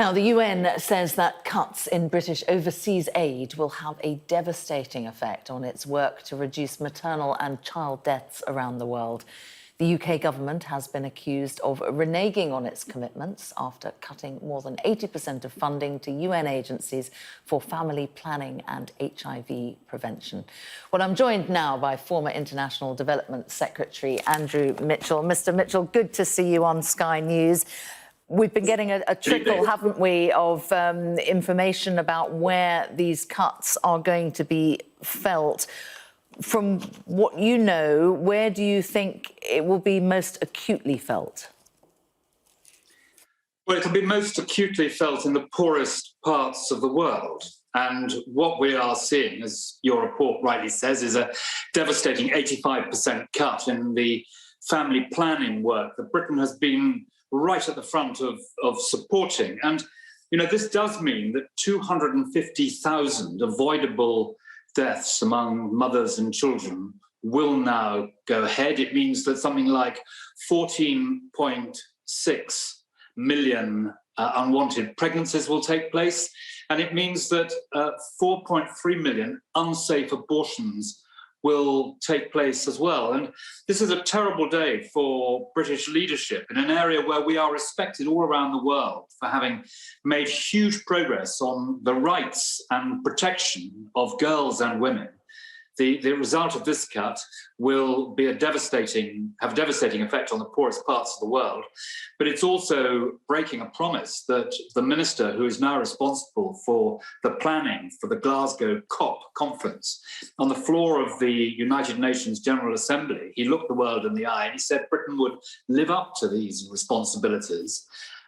Now, the UN says that cuts in British overseas aid will have a devastating effect on its work to reduce maternal and child deaths around the world. The UK government has been accused of reneging on its commitments after cutting more than 80% of funding to UN agencies for family planning and HIV prevention. Well, I'm joined now by former International Development Secretary Andrew Mitchell. Mr. Mitchell, good to see you on Sky News. We've been getting a trickle, haven't we, of information about where these cuts are going to be felt. From what you know, where do you think it will be most acutely felt? Well, it'll be most acutely felt in the poorest parts of the world. And what we are seeing, as your report rightly says, is a devastating 85% cut in the family planning work that Britain has been right at the front of supporting. And, you know, this does mean that 250,000 avoidable deaths among mothers and children will now go ahead. It means that something like 14.6 million unwanted pregnancies will take place. And it means that 4.3 million unsafe abortions will take place as well. And this is a terrible day for British leadership in an area where we are respected all around the world for having made huge progress on the rights and protection of girls and women. The result of this cut will be have a devastating effect on the poorest parts of the world, but it's also breaking a promise that the minister who is now responsible for the planning for the Glasgow COP conference, on the floor of the United Nations General Assembly, he looked the world in the eye and he said Britain would live up to these responsibilities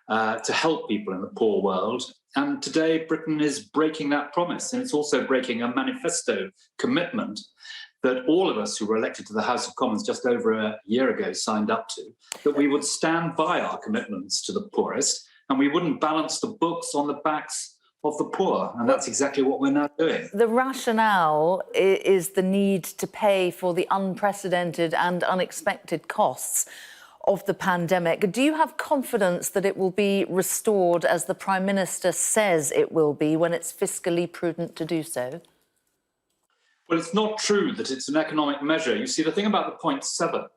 to help people in the poor world. And today, Britain is breaking that promise, and it's also breaking a manifesto commitment that all of us who were elected to the House of Commons just over a year ago signed up to, that we would stand by our commitments to the poorest and we wouldn't balance the books on the backs of the poor. And that's exactly what we're now doing. The rationale is the need to pay for the unprecedented and unexpected costs of the pandemic. Do you have confidence that it will be restored as the Prime Minister says it will be when it's fiscally prudent to do so? Well, it's not true that it's an economic measure. You see, the thing about the 0.7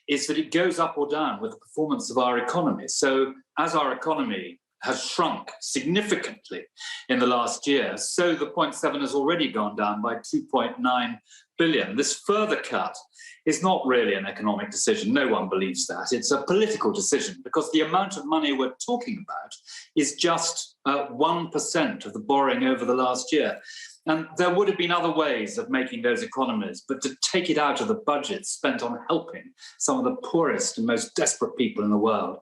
is that it goes up or down with the performance of our economy. So as our economy has shrunk significantly in the last year, so the 0.7 has already gone down by 2.9 billion. This further cut is not really an economic decision. No one believes that. It's a political decision because the amount of money we're talking about is just 1% of the borrowing over the last year. And there would have been other ways of making those economies, but to take it out of the budget spent on helping some of the poorest and most desperate people in the world,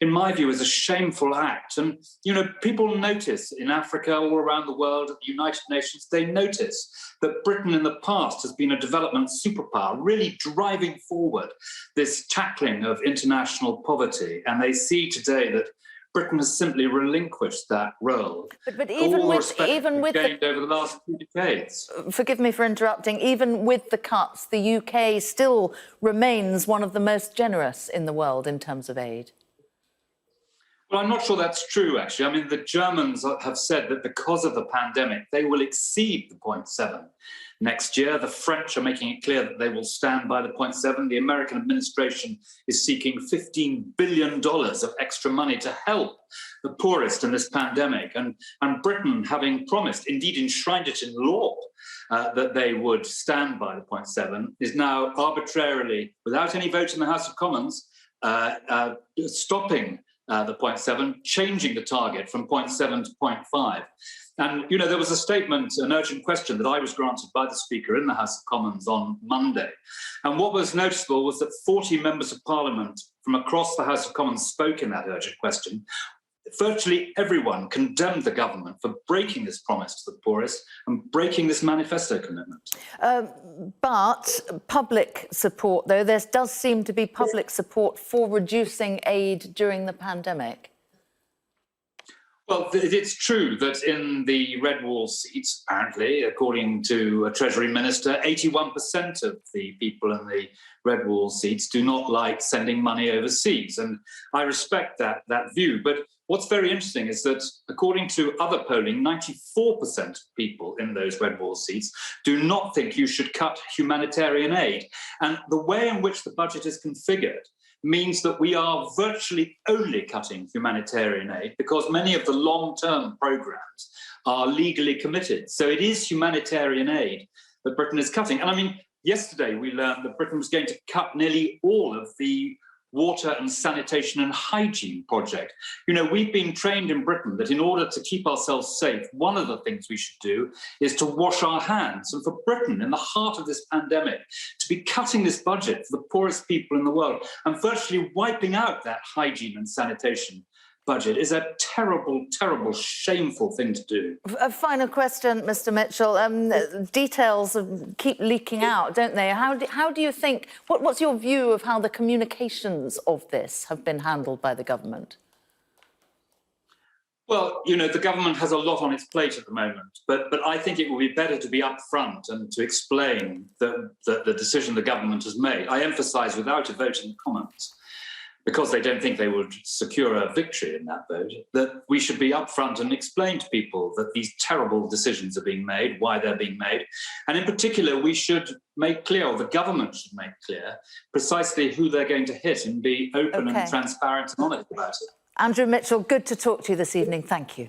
in my view, is a shameful act. And, you know, people notice in Africa, all around the world, at the United Nations, they notice that Britain in the past has been a development superpower, really driving forward this tackling of international poverty. And they see today that Britain has simply relinquished that role. But even with gained over the last 2 decades. Forgive me for interrupting. Even with the cuts, the UK still remains one of the most generous in the world in terms of aid. Well, I'm not sure that's true, actually. I mean, the Germans have said that because of the pandemic, they will exceed the 0.7 next year. The French are making it clear that they will stand by the 0.7. The American administration is seeking $15 billion of extra money to help the poorest in this pandemic. And Britain, having promised, indeed enshrined it in law, that they would stand by the 0.7, is now arbitrarily, without any vote in the House of Commons, stopping the 0.7, changing the target from 0.7 to 0.5. And, you know, there was a statement, an urgent question that I was granted by the Speaker in the House of Commons on Monday. And what was noticeable was that 40 members of Parliament from across the House of Commons spoke in that urgent question. Virtually everyone condemned the government for breaking this promise to the poorest and breaking this manifesto commitment. But public support, though, there does seem to be public support for reducing aid during the pandemic. Well, it's true that in the red wall seats, apparently, according to a Treasury Minister, 81% of the people in the red wall seats do not like sending money overseas. And I respect that view. But what's very interesting is that, according to other polling, 94% of people in those red wall seats do not think you should cut humanitarian aid. And the way in which the budget is configured means that we are virtually only cutting humanitarian aid because many of the long-term programmes are legally committed. So it is humanitarian aid that Britain is cutting. And I mean, yesterday we learned that Britain was going to cut nearly all of the water and sanitation and hygiene project. You know, we've been trained in Britain that in order to keep ourselves safe, one of the things we should do is to wash our hands. And for Britain, in the heart of this pandemic, to be cutting this budget for the poorest people in the world and virtually wiping out that hygiene and sanitation budget is a terrible, terrible, shameful thing to do. A final question, Mr. Mitchell. Details keep leaking out, don't they? How do you think, what's your view of how the communications of this have been handled by the government? Well, you know, the government has a lot on its plate at the moment, but I think it would be better to be upfront and to explain the decision the government has made. I emphasise without a vote in the Commons, because they don't think they would secure a victory in that vote, that we should be upfront and explain to people that these terrible decisions are being made, why they're being made. And in particular, we should make clear, or the government should make clear, precisely who they're going to hit and be open and transparent and honest about it. Andrew Mitchell, good to talk to you this evening. Thank you.